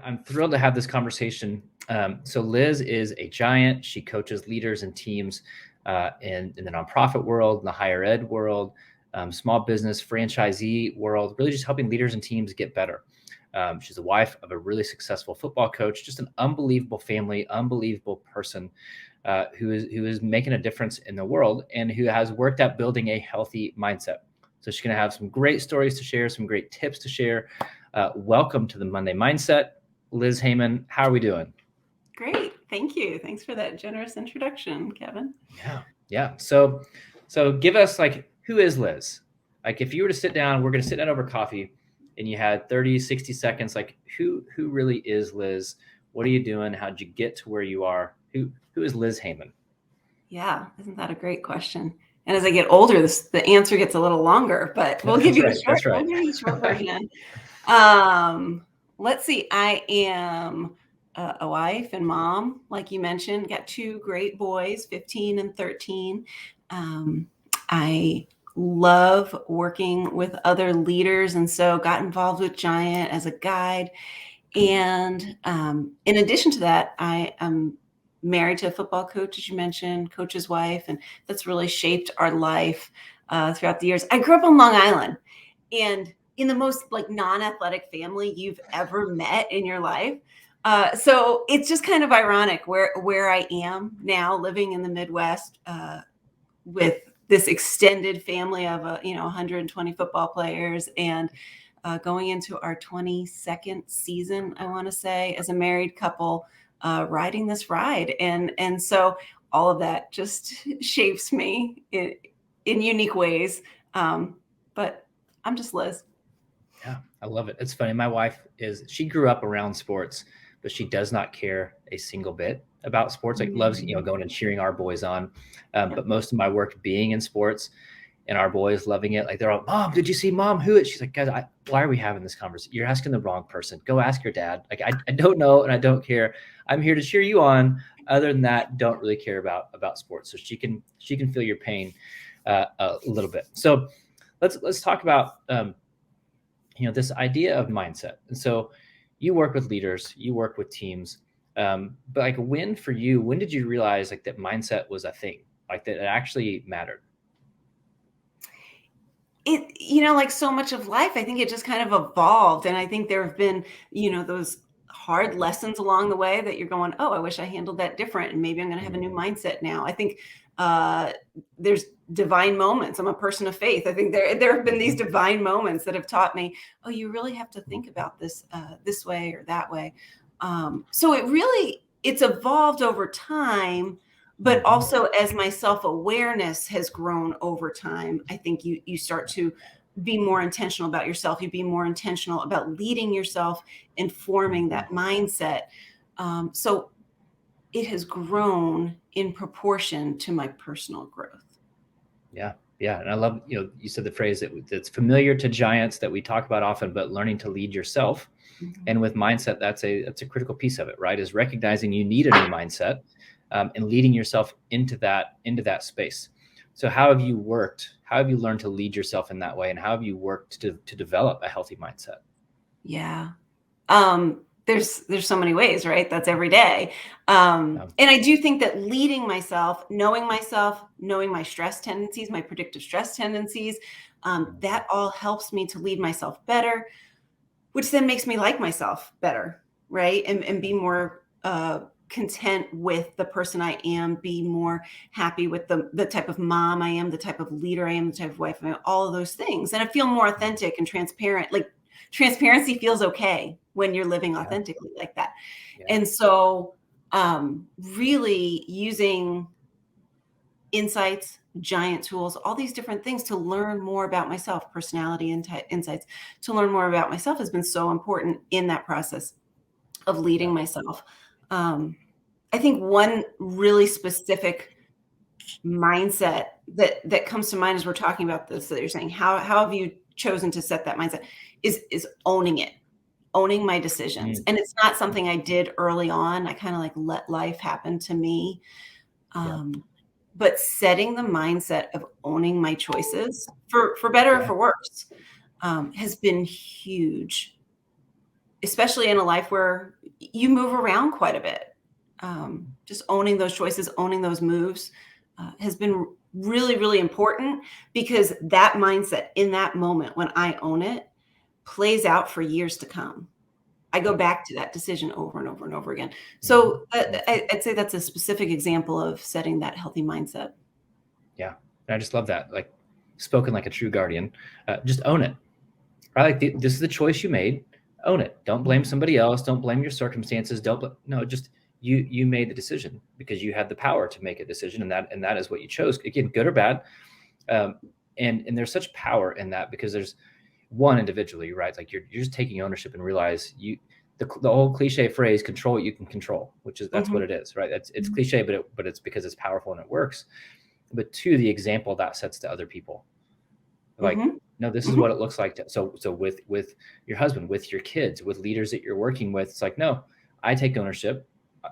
I'm thrilled to have this conversation. So Liz is a giant. She coaches leaders and teams in the nonprofit world, in the higher ed world, small business, franchisee world, really just helping leaders and teams get better. She's the wife of a really successful football coach, just an unbelievable family, unbelievable person who is making a difference in the world and who has worked at building a healthy mindset. So she's going to have some great stories to share, some great tips to share. Welcome to the Monday Mindset. Liz Hehman, how are we doing? Great. Thank you. Thanks for that generous introduction, Kevin. Yeah. So give us who is Liz? Like if you were to sit down, we're going to sit down over coffee and you had 30, 60 seconds, who really is Liz? What are you doing? How'd you get to where you are? Who is Liz Hehman? Yeah. Isn't that a great question? And as I get older, the answer gets a little longer, but we'll give you a short version. Let's see. I am a wife and mom, like you mentioned, got two great boys, 15 and 13. I love working with other leaders, and so got involved with Giant as a guide. And in addition to that, I am married to a football coach, as you mentioned, coach's wife, and that's really shaped our life throughout the years. I grew up on Long Island, and in the most non-athletic family you've ever met in your life. So it's just kind of ironic where I am now, living in the Midwest with this extended family of 120 football players, and going into our 22nd season, I want to say, as a married couple, riding this ride. And so all of that just shapes me in unique ways. But I'm just Liz. Yeah, I love it. It's funny. My wife she grew up around sports, but she does not care a single bit about sports. Loves, going and cheering our boys on. But most of my work being in sports and our boys loving it. They're all, Mom, did you see Mom? Who is? She's like, guys, why are we having this conversation? You're asking the wrong person. Go ask your dad. I don't know. And I don't care. I'm here to cheer you on. Other than that, don't really care about sports. So she can feel your pain a little bit. So let's talk about, this idea of mindset. And so you work with leaders, you work with teams, but when did you realize that mindset was a thing, that it actually mattered? It, so much of life, I think it just kind of evolved. And I think there have been, those hard lessons along the way that you're going, oh, I wish I handled that different. And maybe I'm going to have a new mindset now. I think there's divine moments. I'm a person of faith. I think there have been these divine moments that have taught me, oh, you really have to think about this this way or that way. So it's evolved over time, but also as my self-awareness has grown over time, I think you start to be more intentional about yourself. You be more intentional about leading yourself and forming that mindset. So it has grown in proportion to my personal growth. Yeah. And I love, you said the phrase that's familiar to giants that we talk about often, but learning to lead yourself. Mm-hmm. And with mindset, that's a critical piece of it, right? Is recognizing you need a new mindset and leading yourself into that space. So how have you learned to lead yourself in that way? And how have you worked to develop a healthy mindset? Yeah. There's so many ways, right? That's every day. And I do think that leading myself, knowing my stress tendencies, my predictive stress tendencies, that all helps me to lead myself better, which then makes me like myself better, right? And be more content with the person I am, be more happy with the type of mom I am, the type of leader I am, the type of wife I am, all of those things. And I feel more authentic and transparent. Transparency feels okay when you're living authentically like that. Yeah. And so really using insights, giant tools, all these different things to learn more about myself, personality insights, to learn more about myself has been so important in that process of leading myself. I think one really specific mindset that comes to mind as we're talking about this, that you're saying, how have you chosen to set that mindset, is owning my decisions. And it's not something I did early on. I kind of let life happen to me. But setting the mindset of owning my choices for better or for worse has been huge. especially in a life where you move around quite a bit. Just owning those choices, owning those moves has been really, really important, because that mindset in that moment when I own it plays out for years to come. I go back to that decision over and over and over again. So I'd say that's a specific example of setting that healthy mindset. Yeah. And I just love that. Like, spoken like a true guardian. Just own it. Right? Like, this is the choice you made. Own it. Don't blame somebody else. Don't blame your circumstances. No, just you made the decision because you had the power to make a decision, and that is what you chose. Again, good or bad. And there's such power in that, because there's one individually, right? Like, you're just taking ownership and realize the old cliche phrase, control what you can control, which is, that's what it is, right? It's cliche, but it's because it's powerful and it works. But two, the example that sets to other people. Like, no, this is what it looks like. So with your husband, with your kids, with leaders that you're working with, it's like, no, I take ownership.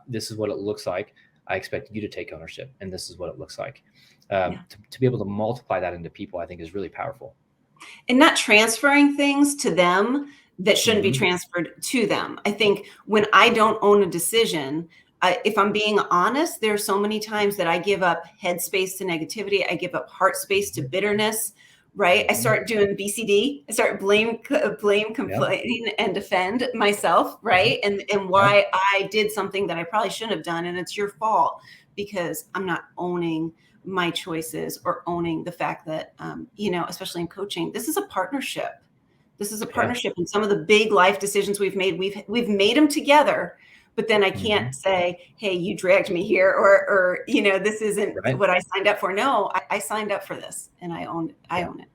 This is what it looks like. I expect you to take ownership, and this is what it looks like. To be able to multiply that into people, I think, is really powerful. And not transferring things to them that shouldn't be transferred to them. I think when I don't own a decision, if I'm being honest, there are so many times that I give up headspace to negativity. I give up heart space to bitterness, right? I start doing BCD. I start blame, complain, and defend myself, right? And why I did something that I probably shouldn't have done, and it's your fault, because I'm not owning my choices or owning the fact that, especially in coaching, this is a partnership. This is a partnership, and some of the big life decisions we've made them together. But then I can't say, hey, you dragged me here, or this isn't what I signed up for. No, I signed up for this, and I own it.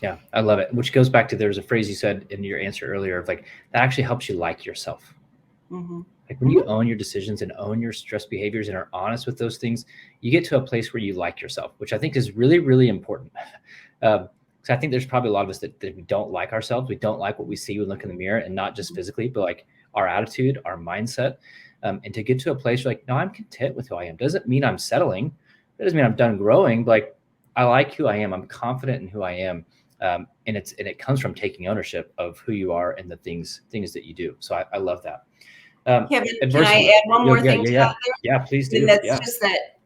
Yeah, I love it. Which goes back to, there's a phrase you said in your answer earlier of, like, that actually helps you like yourself. Like, when you own your decisions and own your stress behaviors and are honest with those things, you get to a place where you like yourself, which I think is really, really important. So I think there's probably a lot of us that we don't like ourselves. We don't like what we see when we look in the mirror, and not just physically, but like our attitude, our mindset. And to get to a place where, like, no, I'm content with who I am. Doesn't mean I'm settling. That doesn't mean I'm done growing. But, like, I like who I am. I'm confident in who I am. And it comes from taking ownership of who you are and the things that you do. So I love that. Can I add one more thing to that there? Yeah, please do. And that's just that,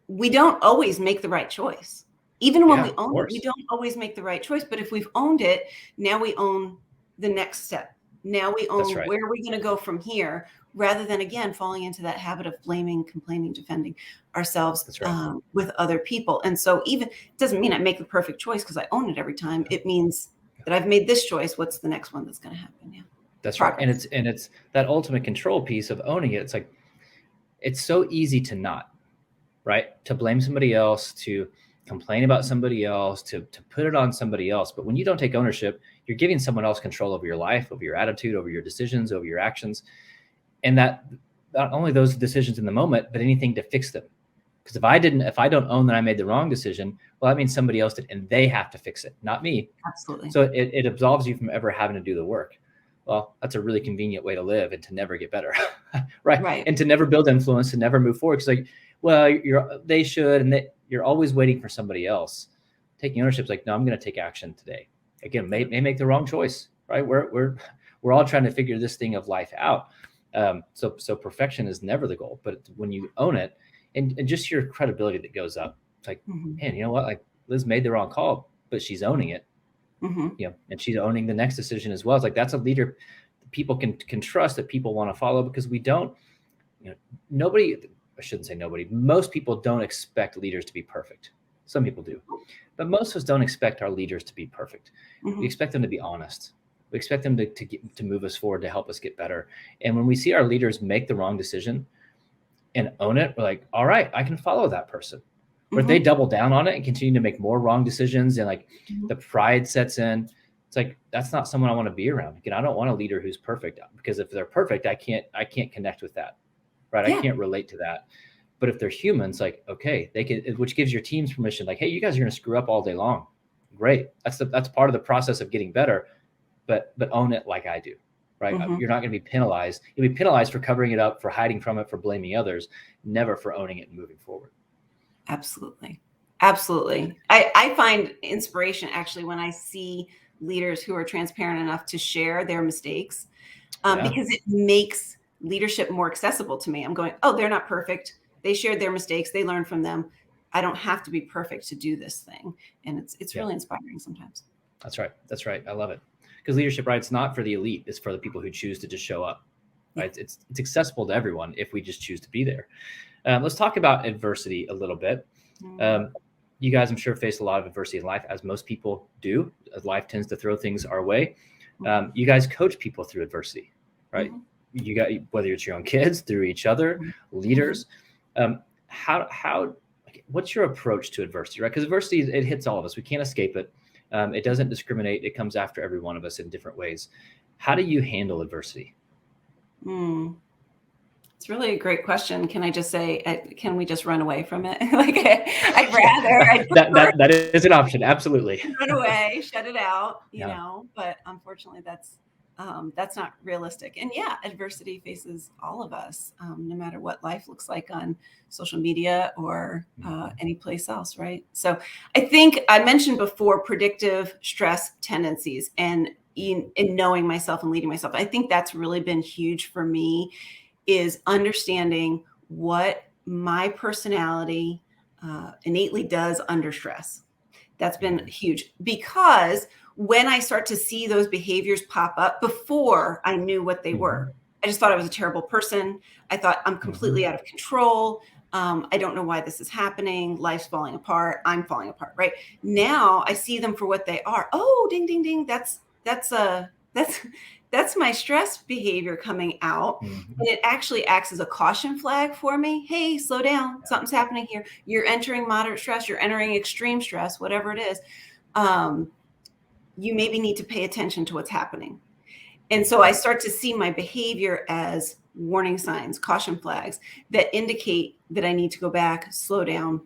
we don't always make the right choice. Even when we own it, we don't always make the right choice. But if we've owned it, now we own the next step. Now we own where are we going to go from here, rather than, again, falling into that habit of blaming, complaining, defending ourselves with other people. And so it doesn't mean I make the perfect choice because I own it every time. It means that I've made this choice. What's the next one that's going to happen? Yeah. That's right. And it's that ultimate control piece of owning it. It's like, it's so easy to not, right? To blame somebody else, to complain about somebody else, to put it on somebody else. But when you don't take ownership, you're giving someone else control over your life, over your attitude, over your decisions, over your actions. And that, not only those decisions in the moment, but anything to fix them. Because if I don't own that I made the wrong decision, well, that means somebody else did, and they have to fix it, not me. Absolutely. So it absolves you from ever having to do the work. Well, that's a really convenient way to live and to never get better. Right. And to never build influence, to never move forward. It's like, well, they should, and you're always waiting for somebody else. Taking ownership is like, no, I'm going to take action today. Again, may make the wrong choice, right? We're all trying to figure this thing of life out. So perfection is never the goal, but when you own it, and just your credibility that goes up, it's like, man, you know what? Like, Liz made the wrong call, but she's owning it. And she's owning the next decision as well. It's like, that's a leader people can trust, that people want to follow, because we don't, nobody, I shouldn't say nobody, most people don't expect leaders to be perfect. Some people do, but most of us don't expect our leaders to be perfect. We expect them to be honest. We expect them to move us forward, to help us get better. And when we see our leaders make the wrong decision and own it, we're like, all right, I can follow that person. But if they double down on it and continue to make more wrong decisions, and like the pride sets in, it's like, that's not someone I want to be around. Again, I don't want a leader who's perfect, because if they're perfect, I can't connect with that, right? I can't relate to that. But if they're humans, like, okay, they can, which gives your teams permission. Like, hey, you guys are going to screw up all day long. Great, that's part of the process of getting better. But own it like I do, right? You're not going to be penalized. You'll be penalized for covering it up, for hiding from it, for blaming others, never for owning it and moving forward. Absolutely. I find inspiration actually when I see leaders who are transparent enough to share their mistakes, Yeah. because it makes leadership more accessible to me. I'm going, oh, they're not perfect. They shared their mistakes. They learned from them. I don't have to be perfect to do this thing. And it's Yeah. really inspiring sometimes. That's right. That's right. I love it. Because leadership, right? It's not for the elite. It's for the people who choose to just show up. Right? Yeah. It's accessible to everyone if we just choose to be there. Let's talk about adversity a little bit. You guys, I'm sure, face a lot of adversity in life, as most people do. Life tends to throw things our way. You guys coach people through adversity, right? You got, whether it's your own kids, through each other, leaders. What's your approach to adversity, right? Because adversity, it hits all of us. We can't escape it. It doesn't discriminate. It comes after every one of us in different ways. How do you handle adversity? It's really a great question. Can I just say, can we just run away from it? Like, I'd rather. That is an option. Absolutely. Run away, shut it out, you know, but unfortunately that's not realistic. And yeah, adversity faces all of us, no matter what life looks like on social media or any place else, right? So I think I mentioned before predictive stress tendencies, and in knowing myself and leading myself. I think that's really been huge for me, is understanding what my personality innately does under stress. That's been huge, because when I start to see those behaviors pop up, before I knew what they were, I just thought I was a terrible person. I thought I'm completely out of control. I don't know why this is happening. Life's falling apart. I'm falling apart. Right now, I see them for what they are. Oh, ding, ding, ding. That's my stress behavior coming out. And it actually acts as a caution flag for me. Hey, slow down. Something's happening here. You're entering moderate stress. You're entering extreme stress, whatever it is. You maybe need to pay attention to what's happening. And so I start to see my behavior as warning signs, caution flags that indicate that I need to go back, slow down,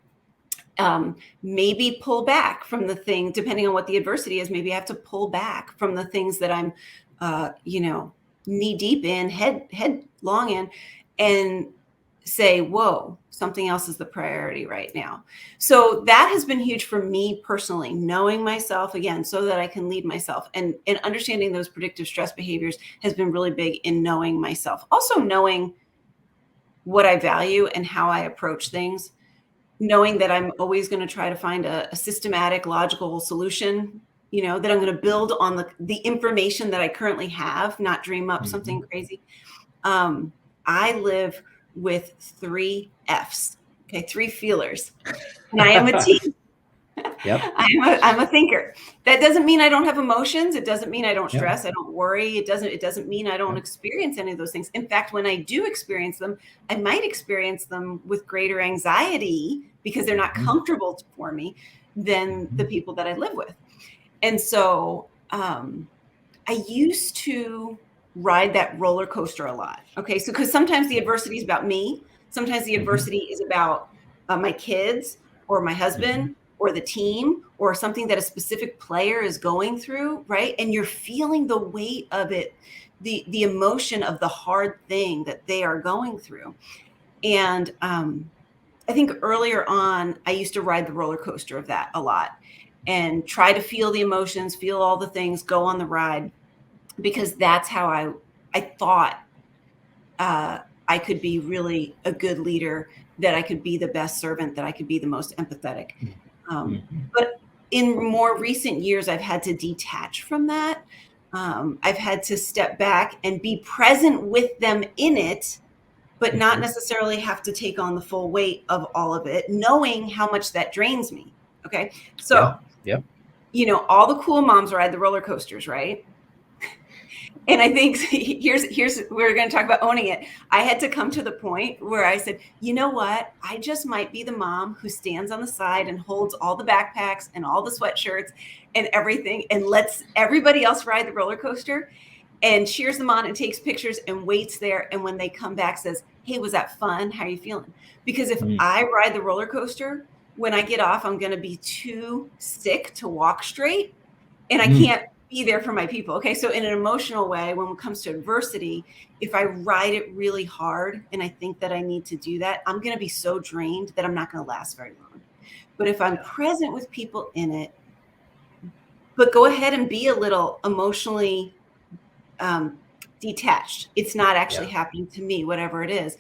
maybe pull back from the thing, depending on what the adversity is. Maybe I have to pull back from the things that I'm knee deep in, headlong in, and say, whoa, something else is the priority right now. So that has been huge for me personally, knowing myself again, so that I can lead myself, and understanding those predictive stress behaviors has been really big in knowing myself. Also knowing what I value and how I approach things, knowing that I'm always going to try to find a systematic, logical solution, that I'm going to build on the information that I currently have, not dream up something crazy. I live with 3 F's, okay, 3 feelers, and I am a T. Yep. I'm a thinker. That doesn't mean I don't have emotions. It doesn't mean I don't stress. I don't worry. It doesn't mean I don't experience any of those things. In fact, when I do experience them, I might experience them with greater anxiety because they're not comfortable for me than the people that I live with. And so I used to ride that roller coaster a lot. Okay. So, because sometimes the adversity is about me. Sometimes the adversity is about my kids or my husband or the team or something that a specific player is going through. Right. And you're feeling the weight of it, the emotion of the hard thing that they are going through. And I think earlier on, I used to ride the roller coaster of that a lot and try to feel the emotions, feel all the things, go on the ride, because that's how I thought I could be really a good leader, that I could be the best servant, that I could be the most empathetic. But in more recent years, I've had to detach from that. I've had to step back and be present with them in it, but not necessarily have to take on the full weight of all of it, knowing how much that drains me. Okay. So, all the cool moms ride the roller coasters, right? And I think here's we're going to talk about owning it. I had to come to the point where I said, you know what? I just might be the mom who stands on the side and holds all the backpacks and all the sweatshirts and everything, and lets everybody else ride the roller coaster and cheers them on and takes pictures and waits there. And when they come back, says, hey, was that fun? How are you feeling? Because if I ride the roller coaster, when I get off, I'm going to be too sick to walk straight, and I can't be there for my people. Okay. So in an emotional way, when it comes to adversity, if I ride it really hard and I think that I need to do that, I'm going to be so drained that I'm not going to last very long. But if I'm present with people in it, but go ahead and be a little emotionally detached. It's not actually happening to me, whatever it is.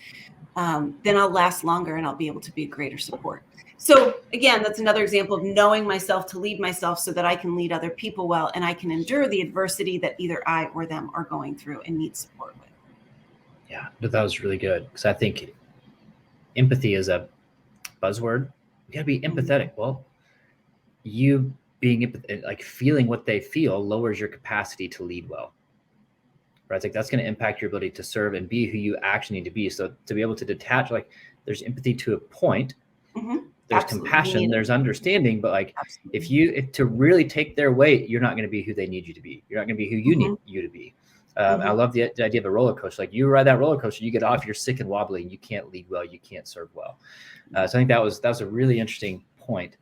Then I'll last longer and I'll be able to be a greater support. So again, that's another example of knowing myself to lead myself so that I can lead other people well, and I can endure the adversity that either I or them are going through and need support with. Yeah, but that was really good, because I think empathy is a buzzword. You gotta be empathetic. Well, you being like feeling what they feel lowers your capacity to lead well. Right? It's like that's going to impact your ability to serve and be who you actually need to be. So to be able to detach, like there's empathy to a point, there's compassion, there's understanding, but like if to really take their weight, you're not going to be who they need you to be. You're not going to be who you need you to be. I love the idea of a roller coaster. Like you ride that roller coaster, you get off, you're sick and wobbly, and you can't lead well, you can't serve well. So I think that was a really interesting point.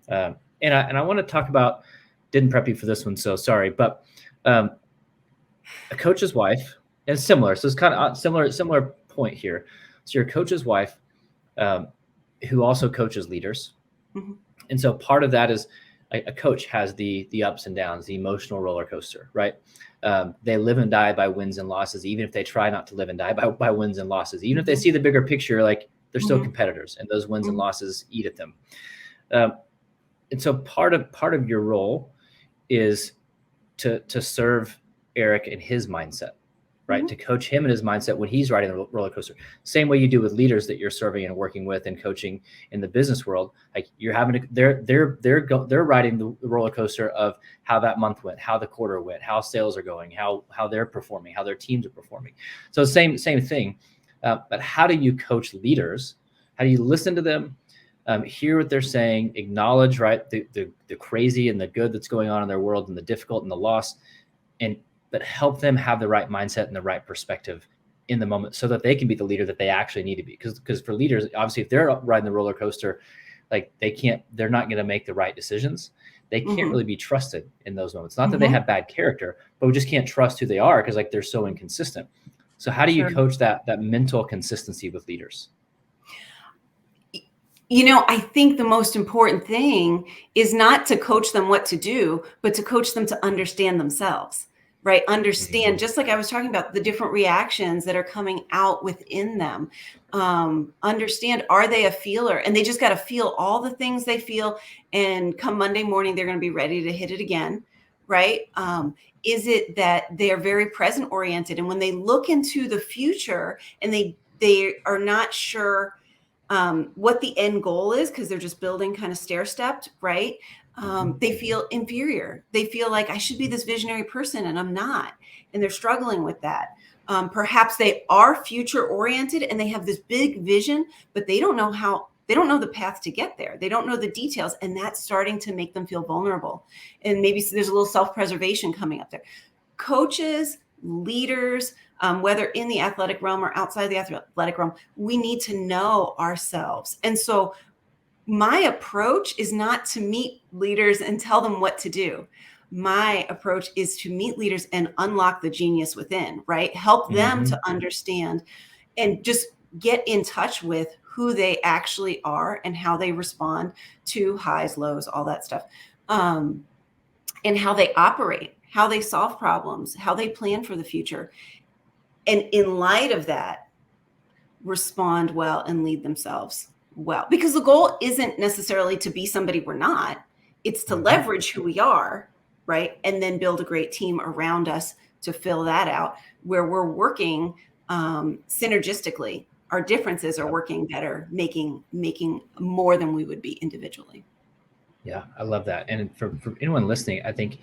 And I want to talk about, didn't prep you for this one, so sorry, but a coach's wife, and similar. So it's kind of similar point here. So your coach's wife, who also coaches leaders. And so part of that is a coach has the ups and downs, the emotional roller coaster, right? They live and die by wins and losses, even if they try not to live and die by wins and losses. Even if they see the bigger picture, like they're still competitors, and those wins and losses eat at them. And so part of your role is to serve Eric in his mindset, right? To coach him in his mindset when he's riding the roller coaster. Same way you do with leaders that you're serving and working with and coaching in the business world. Like you're having to, they're riding the roller coaster of how that month went, how the quarter went, how sales are going, how they're performing, how their teams are performing. So same thing. But how do you coach leaders? How do you listen to them? Hear what they're saying, acknowledge, right, the crazy and the good that's going on in their world, and the difficult and the loss, but help them have the right mindset and the right perspective in the moment so that they can be the leader that they actually need to be. Because for leaders, obviously, if they're riding the roller coaster, like they're not going to make the right decisions. They can't really be trusted in those moments. Not that they have bad character, but we just can't trust who they are because like they're so inconsistent. So how do you coach that mental consistency with leaders? You know, I think the most important thing is not to coach them what to do, but to coach them to understand themselves, right? Understand, just like I was talking about, the different reactions that are coming out within them. Understand, are they a feeler? And they just got to feel all the things they feel. And come Monday morning, they're going to be ready to hit it again, right? Is it that they're very present oriented? And when they look into the future and they are not sure what the end goal is, because they're just building kind of stair-stepped, right? They feel inferior. They feel like I should be this visionary person and I'm not. And they're struggling with that. Perhaps they are future oriented and they have this big vision, but they don't know the path to get there. They don't know the details. And that's starting to make them feel vulnerable. And maybe there's a little self-preservation coming up there. Coaches, leaders, whether in the athletic realm or outside the athletic realm, we need to know ourselves. And so my approach is not to meet leaders and tell them what to do. My approach is to meet leaders and unlock the genius within, right? Help them to understand and just get in touch with who they actually are and how they respond to highs, lows, all that stuff, and how they operate, how they solve problems, how they plan for the future. And in light of that, respond well and lead themselves well. Because the goal isn't necessarily to be somebody we're not. It's to leverage who we are, right? And then build a great team around us to fill that out, where we're working synergistically. Our differences are working better, making more than we would be individually. Yeah, I love that. And for anyone listening, I think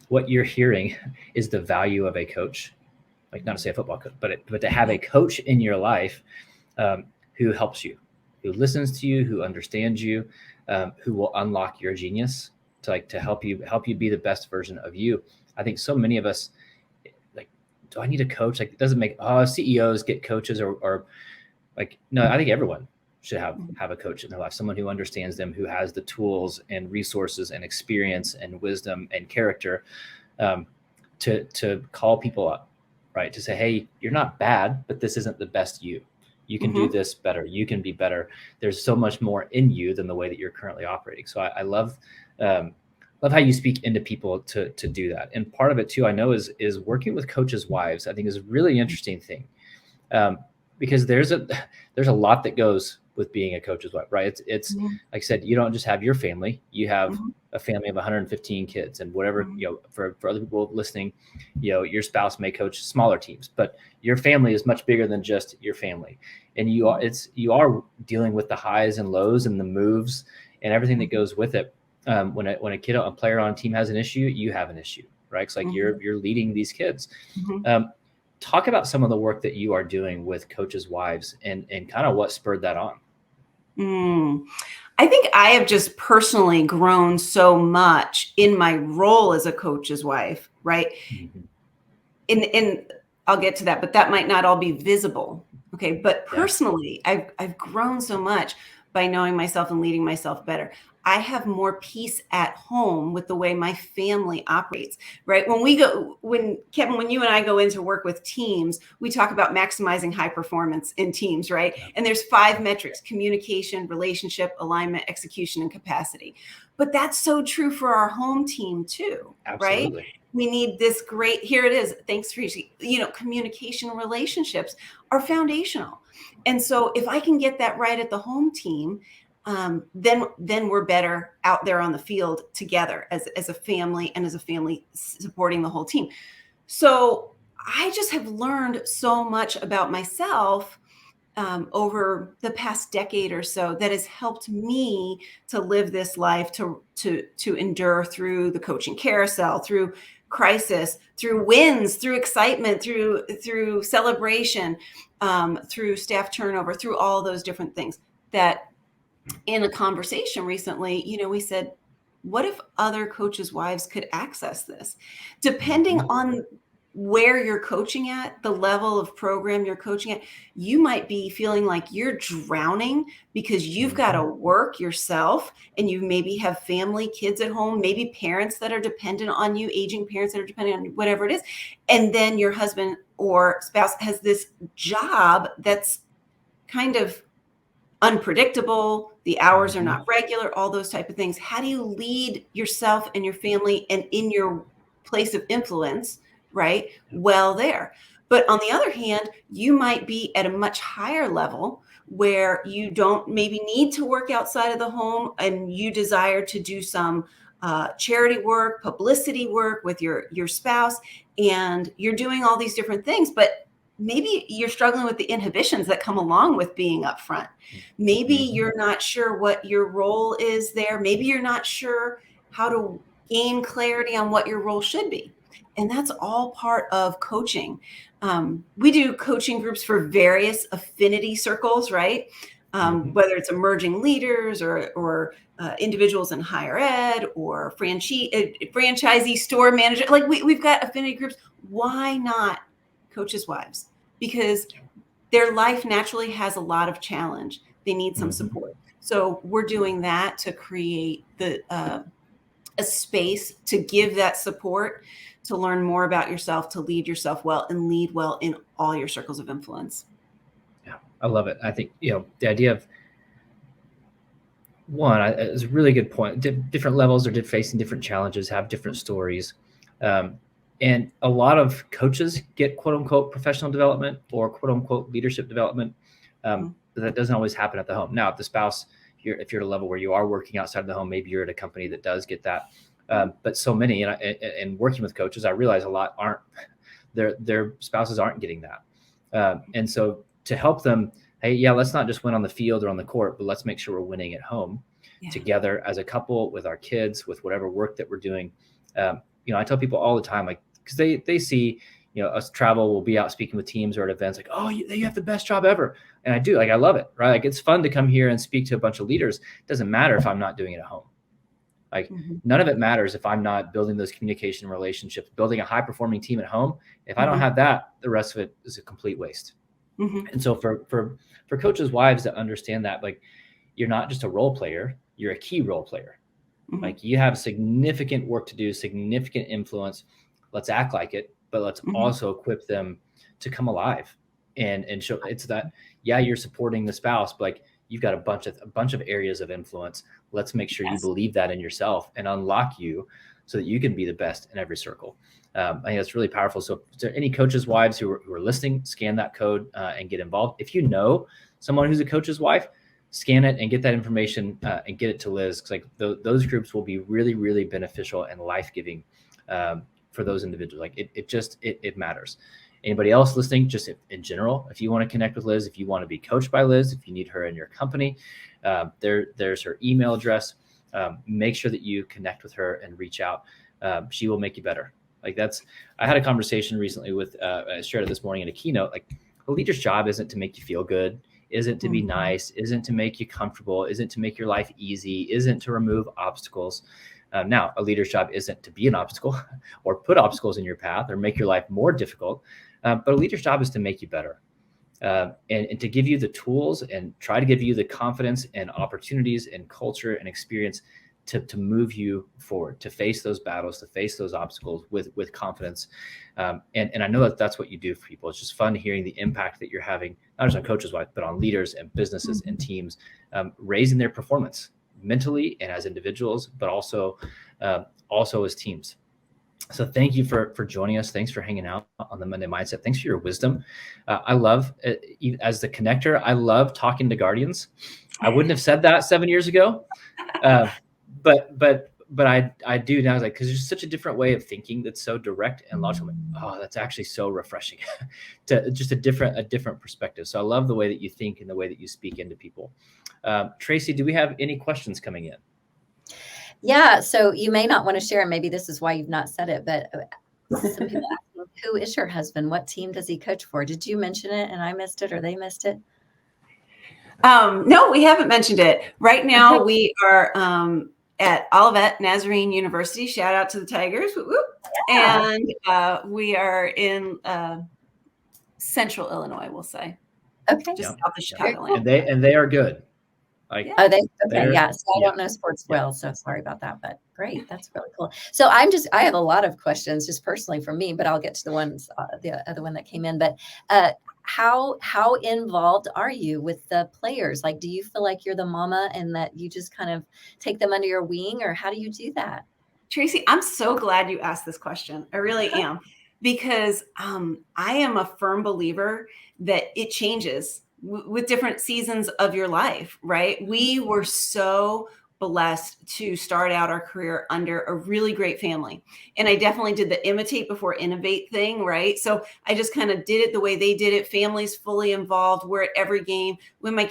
what you're hearing is the value of a coach. Like, not to say a football coach, but to have a coach in your life who helps you, who listens to you, who understands you, who will unlock your genius to help you be the best version of you. I think so many of us, like, do I need a coach? Like, it doesn't make CEOs get coaches or like, no, I think everyone should have a coach in their life, someone who understands them, who has the tools and resources and experience and wisdom and character to call people up. Right. To say, hey, you're not bad, but this isn't the best you. You can do this better. You can be better. There's so much more in you than the way that you're currently operating. So I love love how you speak into people to do that. And part of it too, I know, is working with coaches' wives. I think is a really interesting thing, because there's a lot that goes with being a coach's wife, right? It's Mhm. like I said, you don't just have your family, you have Mhm. a family of 115 kids, and whatever, Mhm. for other people listening, your spouse may coach smaller teams, but your family is much bigger than just your family, and you are dealing with the highs and lows and the moves and everything that goes with it. When a player on a team has an issue, you have an issue, right? It's like Mhm. you're leading these kids. Mhm. Talk about some of the work that you are doing with coaches' wives and kind of what spurred that on. Mm. I think I have just personally grown so much in my role as a coach's wife, right? Mm-hmm. And I'll get to that, but that might not all be visible. Okay. But Yeah. personally, I've grown so much by knowing myself and leading myself better. I have more peace at home with the way my family operates, right? When Kevin, when you and I go into work with teams, we talk about maximizing high performance in teams, right? Yeah. And there's 5 metrics: communication, relationship, alignment, execution, and capacity. But that's so true for our home team too, right? Absolutely. We need this great, here it is, thanks for, communication and relationships are foundational. And so if I can get that right at the home team, then we're better out there on the field together as a family, and as a family supporting the whole team. So I just have learned so much about myself over the past decade or so that has helped me to live this life, to endure through the coaching carousel, through crisis, through wins, through excitement, through celebration, through staff turnover, through all those different things. That in a conversation recently, we said, what if other coaches' wives could access this? Depending Mm-hmm. on where you're coaching at, the level of program you're coaching at, you might be feeling like you're drowning because you've got Mm-hmm. to work yourself, and you maybe have family, kids at home, maybe parents that are dependent on you, aging parents that are dependent on you, whatever it is. And then your husband or spouse has this job that's kind of unpredictable, the hours are Mm-hmm. not regular, all those type of things. How do you lead yourself and your family and in your place of influence, right? Well, there. But on the other hand, you might be at a much higher level where you don't maybe need to work outside of the home, and you desire to do some charity work, publicity work with your spouse, and you're doing all these different things, but maybe you're struggling with the inhibitions that come along with being upfront. Maybe Mm-hmm. you're not sure what your role is there. Maybe you're not sure how to gain clarity on what your role should be. And that's all part of coaching. We do coaching groups for various affinity circles, right? Mm-hmm. Whether it's emerging leaders or individuals in higher ed, or franchisee store manager. Like we've got affinity groups. Why not coaches' wives? Because their life naturally has a lot of challenge. They need some Mm-hmm. support. So we're doing that to create a space to give that support, to learn more about yourself, to lead yourself well, and lead well in all your circles of influence. Yeah, I love it. I think the idea of one is a really good point. Different levels are facing different challenges, have different stories, um, and a lot of coaches get quote unquote professional development or quote unquote leadership development, Mhm. but that doesn't always happen at the home. Now, if the spouse, if you're at a level where you are working outside of the home, maybe you're at a company that does get that. But so many, and working with coaches, I realize a lot aren't their spouses aren't getting that, and so to help them, hey, yeah, let's not just win on the field or on the court, but let's make sure we're winning at home Yeah. together as a couple, with our kids, with whatever work that we're doing. I tell people all the time, like, because they see, us travel, we'll be out speaking with teams or at events, like, oh, you have the best job ever. And I do, like, I love it, right? Like, it's fun to come here and speak to a bunch of leaders. It doesn't matter if I'm not doing it at home. Like, Mm-hmm. none of it matters if I'm not building those communication relationships, building a high performing team at home. If I don't Mm-hmm. have that, the rest of it is a complete waste. Mm-hmm. And so for coaches' wives to understand that, like, you're not just a role player, you're a key role player. Mm-hmm. Like, you have significant work to do, significant influence. Let's act like it, but let's Mm-hmm. also equip them to come alive and show it's that, yeah, you're supporting the spouse, but like, you've got a bunch of areas of influence. Let's make sure you believe that in yourself and unlock you so that you can be the best in every circle. I think that's really powerful. So if there are any coaches' wives who are listening, scan that code and get involved. If you know someone who's a coach's wife, scan it and get that information and get it to Liz, because like those groups will be really, really beneficial and life-giving for those individuals. Like it matters. Anybody else listening, just in general, if you want to connect with Liz, if you want to be coached by Liz, if you need her in your company, there's her email address. Make sure that you connect with her and reach out. She will make you better. Like I had a conversation recently with, I shared it this morning in a keynote, like a leader's job isn't to make you feel good, isn't to be nice, isn't to make you comfortable, isn't to make your life easy, isn't to remove obstacles. Now, a leader's job isn't to be an obstacle or put obstacles in your path or make your life more difficult. But a leader's job is to make you better and to give you the tools and try to give you the confidence and opportunities and culture and experience to move you forward, to face those battles, to face those obstacles with confidence. And I know that that's what you do for people. It's just fun hearing the impact that you're having, not just on coaches' wives, but on leaders and businesses and teams, raising their performance mentally and as individuals, but also as teams. So thank you for joining us. Thanks for hanging out on the Monday Mindset. Thanks for your wisdom. I love, as the connector, I love talking to guardians. I wouldn't have said that 7 years ago, but I do now, like, because there's such a different way of thinking that's so direct and logical. Oh, that's actually so refreshing to just a different perspective. So I love the way that you think and the way that you speak into people. Tracy, do we have any questions coming in? Yeah, so you may not want to share, and maybe this is why you've not said it, but some people ask, who is your husband? What team does he coach for? Did you mention it and I missed it or they missed it? No, we haven't mentioned it. Right now we are at Olivet Nazarene University. Shout out to the Tigers. Whoop, whoop. Yeah. And we are in Central Illinois, we'll say. Okay. Just south of Chicago. And they are good. Like, oh, okay, yeah. So I don't know sports well, so sorry about that. But great, that's really cool. So I have a lot of questions just personally for me, but I'll get to the ones, the other one that came in. But how involved are you with the players? Like, do you feel like you're the mama and that you just kind of take them under your wing, or how do you do that? Tracy, I'm so glad you asked this question. I really am, because I am a firm believer that it changes with different seasons of your life, right? We were so blessed to start out our career under a really great family. And I definitely did the imitate before innovate thing, right? So I just kind of did it the way they did it. Families fully involved. We're at every game.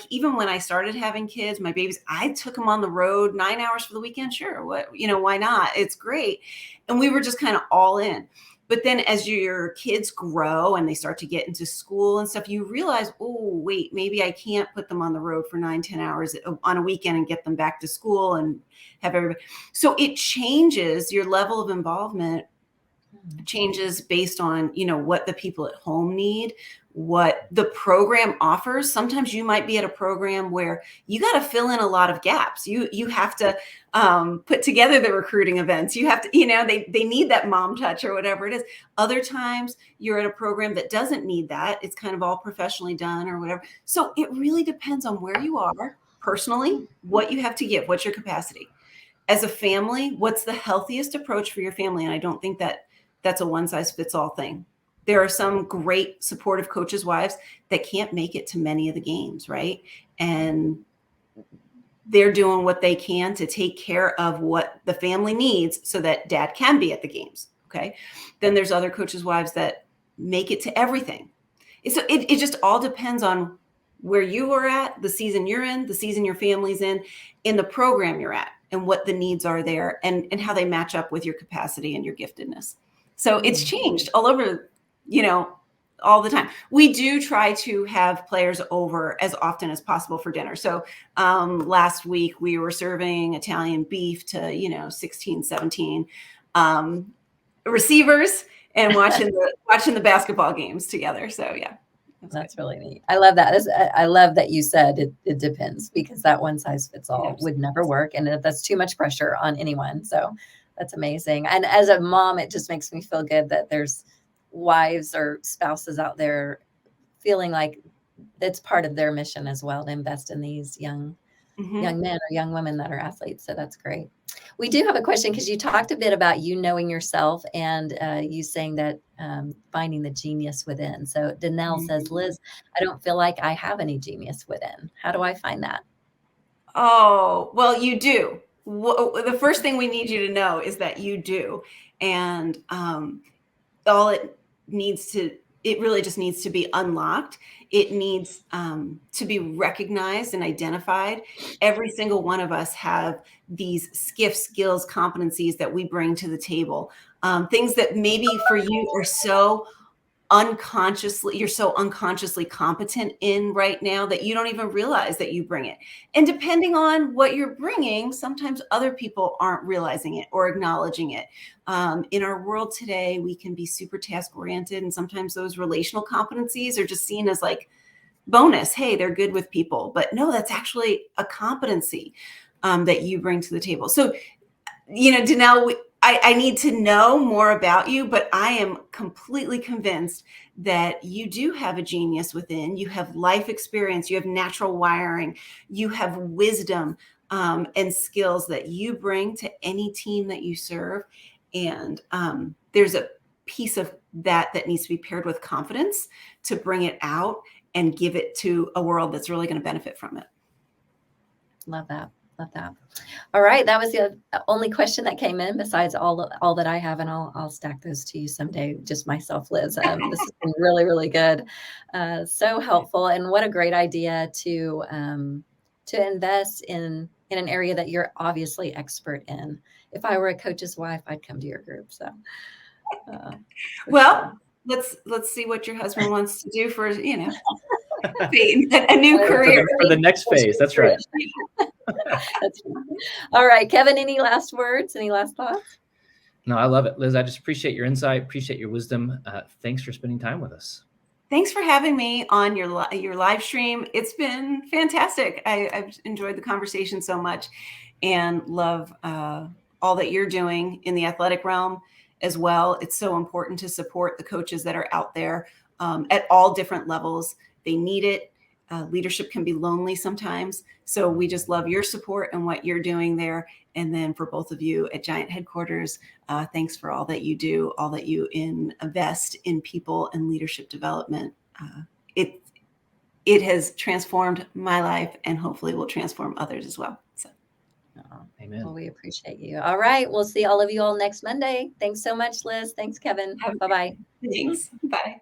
Even when I started having kids, my babies, I took them on the road 9 hours for the weekend. Sure. Why not? It's great. And we were just kind of all in. But then as your kids grow and they start to get into school and stuff, you realize, oh, wait, maybe I can't put them on the road for 9-10 hours on a weekend and get them back to school and have everybody. So it changes, your level of involvement changes based on, what the people at home need, what the program offers. Sometimes you might be at a program where you got to fill in a lot of gaps. You have to put together the recruiting events. You have to, they need that mom touch or whatever it is. Other times you're at a program that doesn't need that. It's kind of all professionally done or whatever. So it really depends on where you are personally, what you have to give, what's your capacity. As a family, what's the healthiest approach for your family? And I don't think that's a one size fits all thing. There are some great supportive coaches' wives that can't make it to many of the games, right? And they're doing what they can to take care of what the family needs so that dad can be at the games, okay? Then there's other coaches' wives that make it to everything. So it just all depends on where you are at, the season you're in, the season your family's in the program you're at, and what the needs are there and how they match up with your capacity and your giftedness. So it's changed all over, all the time. We do try to have players over as often as possible for dinner. So last week we were serving Italian beef to, 16, 17 receivers and watching the basketball games together. So yeah. That's really neat. I love that. I love that you said it depends, because that one size fits all would never work. And that's too much pressure on anyone. So that's amazing. And as a mom, it just makes me feel good that there's wives or spouses out there feeling like it's part of their mission as well to invest in these young men or young women that are athletes. So that's great. We do have a question because you talked a bit about you knowing yourself and you saying that finding the genius within. So Danelle says, Liz, I don't feel like I have any genius within. How do I find that? Oh, well, you do. The first thing we need you to know is that you do. And all it really just needs to be unlocked. It needs to be recognized and identified. Every single one of us have these skills, competencies that we bring to the table. Things that maybe for you are you're so unconsciously competent in right now that you don't even realize that you bring it. And depending on what you're bringing, sometimes other people aren't realizing it or acknowledging it. In our world today, we can be super task oriented, and sometimes those relational competencies are just seen as like bonus. Hey, they're good with people, but no, that's actually a competency that you bring to the table. So, Danelle, I need to know more about you, but I am completely convinced that you do have a genius within. You have life experience, you have natural wiring, you have wisdom and skills that you bring to any team that you serve. And there's a piece of that needs to be paired with confidence to bring it out and give it to a world that's really going to benefit from it. Love that. Love that. All right. That was the only question that came in besides all that I have. And I'll stack those to you someday, just myself, Liz. This has been really, really good. So helpful. And what a great idea to invest in an area that you're obviously expert in. If I were a coach's wife, I'd come to your group. So, well, sure. Let's see what your husband wants to do for, a new career for the next phase. That's right. That's right. All right, Kevin, any last words? Any last thoughts? No, I love it. Liz, I just appreciate your insight, appreciate your wisdom. Thanks for spending time with us. Thanks for having me on your live stream. It's been fantastic. I've enjoyed the conversation so much and love all that you're doing in the athletic realm as well. It's so important to support the coaches that are out there at all different levels. They need it. Leadership can be lonely sometimes. So we just love your support and what you're doing there. And then for both of you at Giant Headquarters, thanks for all that you do, all that you invest in people and leadership development. It has transformed my life and hopefully will transform others as well. So, amen. Well, we appreciate you. All right. We'll see all of you all next Monday. Thanks so much, Liz. Thanks, Kevin. Bye-bye. Thanks. Bye.